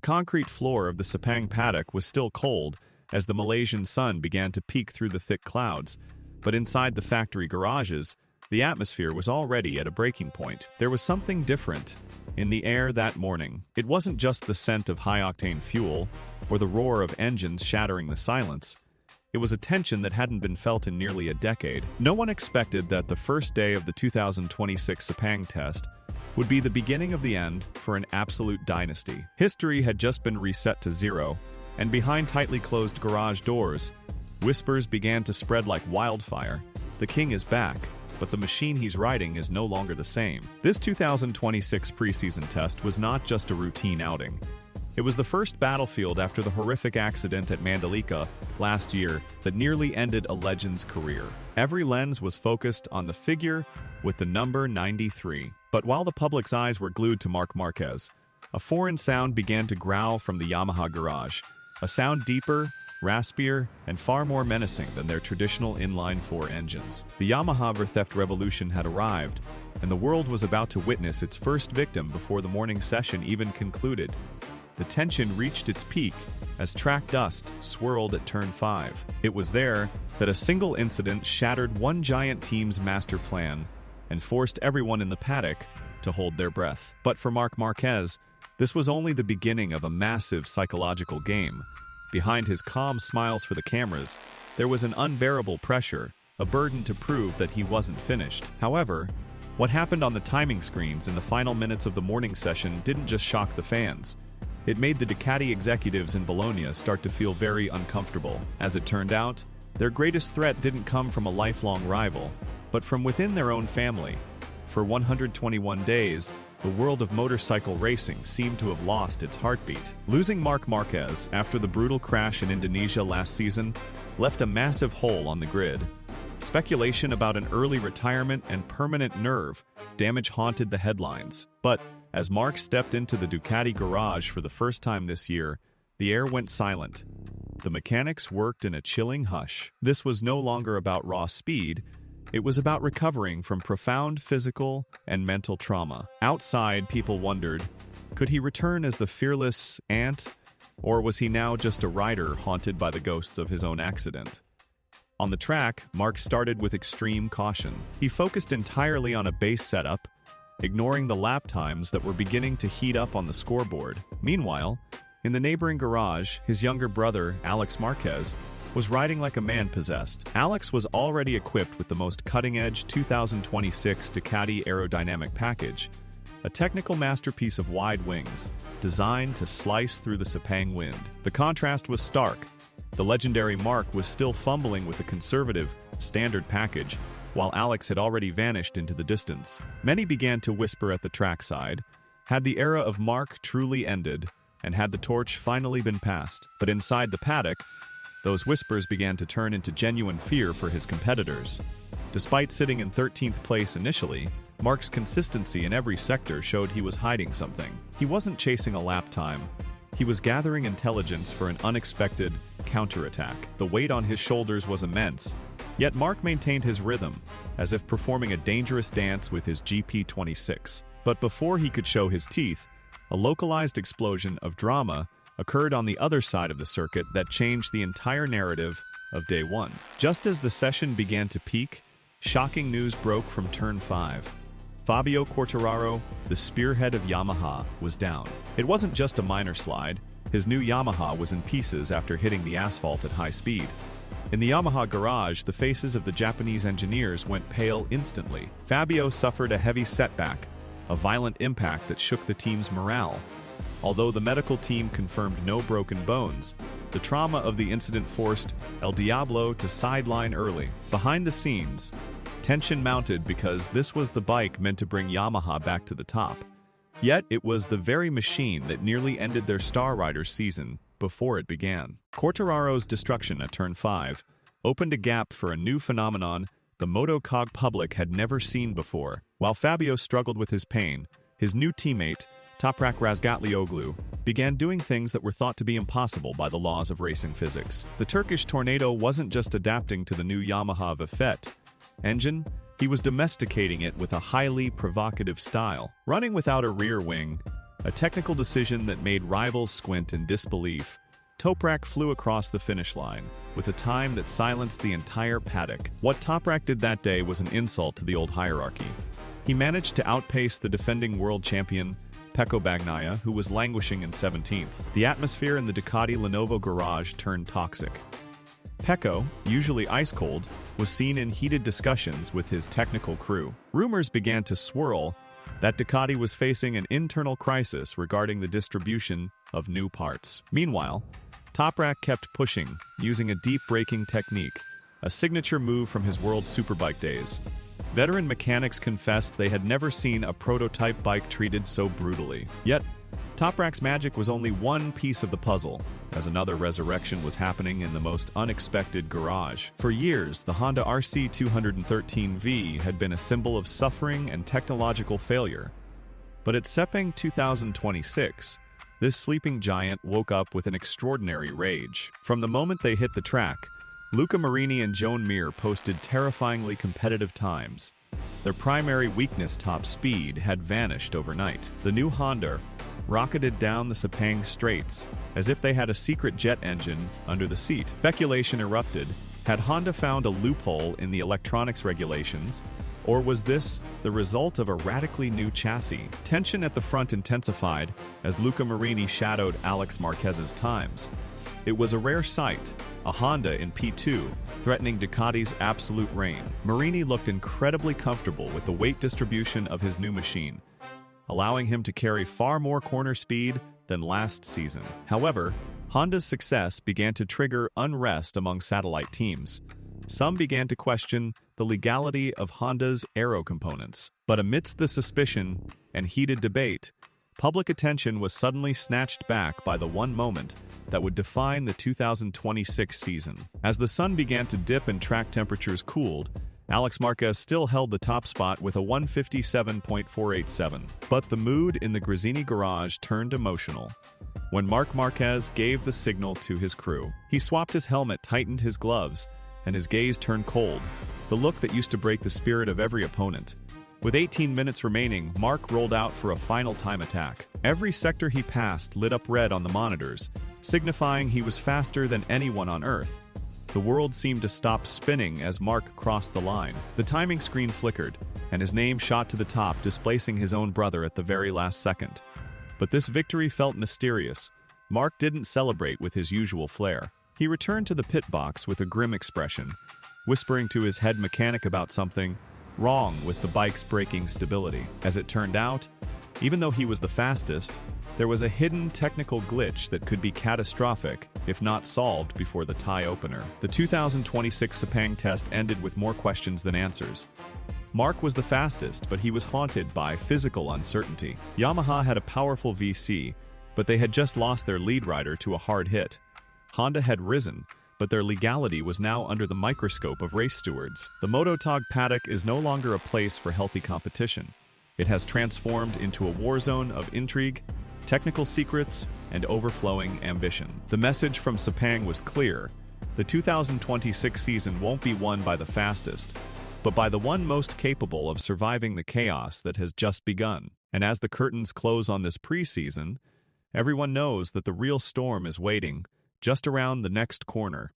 concrete floor of the Sepang paddock was still cold as the Malaysian sun began to peek through the thick clouds, but inside the factory garages, the atmosphere was already at a breaking point. There was something different in the air that morning. It wasn't just the scent of high-octane fuel or the roar of engines shattering the silence. It was a tension that hadn't been felt in nearly a decade. No one expected that the first day of the 2026 Sepang Test would be the beginning of the end for an absolute dynasty. History had just been reset to zero, and behind tightly closed garage doors, whispers began to spread like wildfire. The king is back, but the machine he's riding is no longer the same. This 2026 preseason test was not just a routine outing. It was the first battlefield after the horrific accident at Mandalika last year that nearly ended a legend's career. Every lens was focused on the figure with the number 93. But while the public's eyes were glued to Marc Marquez, a foreign sound began to growl from the Yamaha garage, a sound deeper, raspier, and far more menacing than their traditional inline-4 engines. The Yamaha V4 revolution had arrived, and the world was about to witness its first victim before the morning session even concluded. The tension reached its peak as track dust swirled at turn 5. It was there that a single incident shattered one giant team's master plan and forced everyone in the paddock to hold their breath. But for Marc Marquez, this was only the beginning of a massive psychological game. Behind his calm smiles for the cameras, there was an unbearable pressure, a burden to prove that he wasn't finished. However, what happened on the timing screens in the final minutes of the morning session didn't just shock the fans. It made the Ducati executives in Bologna start to feel very uncomfortable. As it turned out, their greatest threat didn't come from a lifelong rival, but from within their own family. For 121 days, the world of motorcycle racing seemed to have lost its heartbeat. Losing Marc Marquez after the brutal crash in Indonesia last season left a massive hole on the grid. Speculation about an early retirement and permanent nerve damage haunted the headlines. But as Marc stepped into the Ducati garage for the first time this year, the air went silent. The mechanics worked in a chilling hush. This was no longer about raw speed. It was about recovering from profound physical and mental trauma. Outside, people wondered, could he return as the fearless Ant, or was he now just a rider haunted by the ghosts of his own accident? On the track, Marc started with extreme caution. He focused entirely on a base setup, ignoring the lap times that were beginning to heat up on the scoreboard. Meanwhile, in the neighboring garage, his younger brother, Alex Marquez, was riding like a man possessed. Alex was already equipped with the most cutting-edge 2026 Ducati aerodynamic package, a technical masterpiece of wide wings, designed to slice through the Sepang wind. The contrast was stark. The legendary Marc was still fumbling with the conservative, standard package, while Alex had already vanished into the distance. Many began to whisper at the trackside, had the era of Marc truly ended, and had the torch finally been passed? But inside the paddock, those whispers began to turn into genuine fear for his competitors. Despite sitting in 13th place initially, Marc's consistency in every sector showed he was hiding something. He wasn't chasing a lap time. He was gathering intelligence for an unexpected counterattack. The weight on his shoulders was immense, yet Marc maintained his rhythm, as if performing a dangerous dance with his GP26. But before he could show his teeth, a localized explosion of drama occurred on the other side of the circuit that changed the entire narrative of day one. Just as the session began to peak, shocking news broke from turn 5. Fabio Quartararo, the spearhead of Yamaha, was down. It wasn't just a minor slide. His new Yamaha was in pieces after hitting the asphalt at high speed. In the Yamaha garage, the faces of the Japanese engineers went pale instantly. Fabio suffered a heavy setback, a violent impact that shook the team's morale. Although the medical team confirmed no broken bones, the trauma of the incident forced El Diablo to sideline early. Behind the scenes, tension mounted because this was the bike meant to bring Yamaha back to the top. Yet it was the very machine that nearly ended their Star Riders season before it began. Quartararo's destruction at turn 5 opened a gap for a new phenomenon the MotoGP public had never seen before. While Fabio struggled with his pain, his new teammate, Toprak Razgatlioglu, began doing things that were thought to be impossible by the laws of racing physics. The Turkish Tornado wasn't just adapting to the new Yamaha V4 engine, he was domesticating it with a highly provocative style. Running without a rear wing, a technical decision that made rivals squint in disbelief. Toprak flew across the finish line, with a time that silenced the entire paddock. What Toprak did that day was an insult to the old hierarchy. He managed to outpace the defending world champion, Pecco Bagnaia, who was languishing in 17th. The atmosphere in the Ducati Lenovo garage turned toxic. Pecco, usually ice-cold, was seen in heated discussions with his technical crew. Rumors began to swirl that Ducati was facing an internal crisis regarding the distribution of new parts. Meanwhile, Toprak kept pushing, using a deep braking technique, a signature move from his World Superbike days. Veteran mechanics confessed they had never seen a prototype bike treated so brutally. Yet, Toprak's magic was only one piece of the puzzle, as another resurrection was happening in the most unexpected garage. For years, the Honda RC213V had been a symbol of suffering and technological failure. But at Sepang 2026, this sleeping giant woke up with an extraordinary rage. From the moment they hit the track, Luca Marini and Joan Mir posted terrifyingly competitive times. Their primary weakness, top speed, had vanished overnight. The new Honda rocketed down the Sepang Straits as if they had a secret jet engine under the seat. Speculation erupted. Had Honda found a loophole in the electronics regulations, or was this the result of a radically new chassis? Tension at the front intensified as Luca Marini shadowed Alex Marquez's times. It was a rare sight, a Honda in P2, threatening Ducati's absolute reign. Marini looked incredibly comfortable with the weight distribution of his new machine, allowing him to carry far more corner speed than last season. However, Honda's success began to trigger unrest among satellite teams. Some began to question the legality of Honda's aero components. But amidst the suspicion and heated debate, public attention was suddenly snatched back by the one moment that would define the 2026 season. As the sun began to dip and track temperatures cooled, Alex Marquez still held the top spot with a 157.487. But the mood in the Gresini garage turned emotional. When Marc Marquez gave the signal to his crew, he swapped his helmet, tightened his gloves, and his gaze turned cold, the look that used to break the spirit of every opponent. With 18 minutes remaining, Marc rolled out for a final time attack. Every sector he passed lit up red on the monitors, signifying he was faster than anyone on Earth. The world seemed to stop spinning as Marc crossed the line. The timing screen flickered, and his name shot to the top, displacing his own brother at the very last second. But this victory felt mysterious. Marc didn't celebrate with his usual flair. He returned to the pit box with a grim expression, whispering to his head mechanic about something wrong with the bike's braking stability. As it turned out, even though he was the fastest, there was a hidden technical glitch that could be catastrophic if not solved before the tie opener. The 2026 Sepang Test ended with more questions than answers. Marc was the fastest, but he was haunted by physical uncertainty. Yamaha had a powerful VC, but they had just lost their lead rider to a hard hit. Honda had risen, but their legality was now under the microscope of race stewards. The MotoGP paddock is no longer a place for healthy competition. It has transformed into a war zone of intrigue, technical secrets, and overflowing ambition. The message from Sepang was clear. The 2026 season won't be won by the fastest, but by the one most capable of surviving the chaos that has just begun. And as the curtains close on this preseason, everyone knows that the real storm is waiting just around the next corner.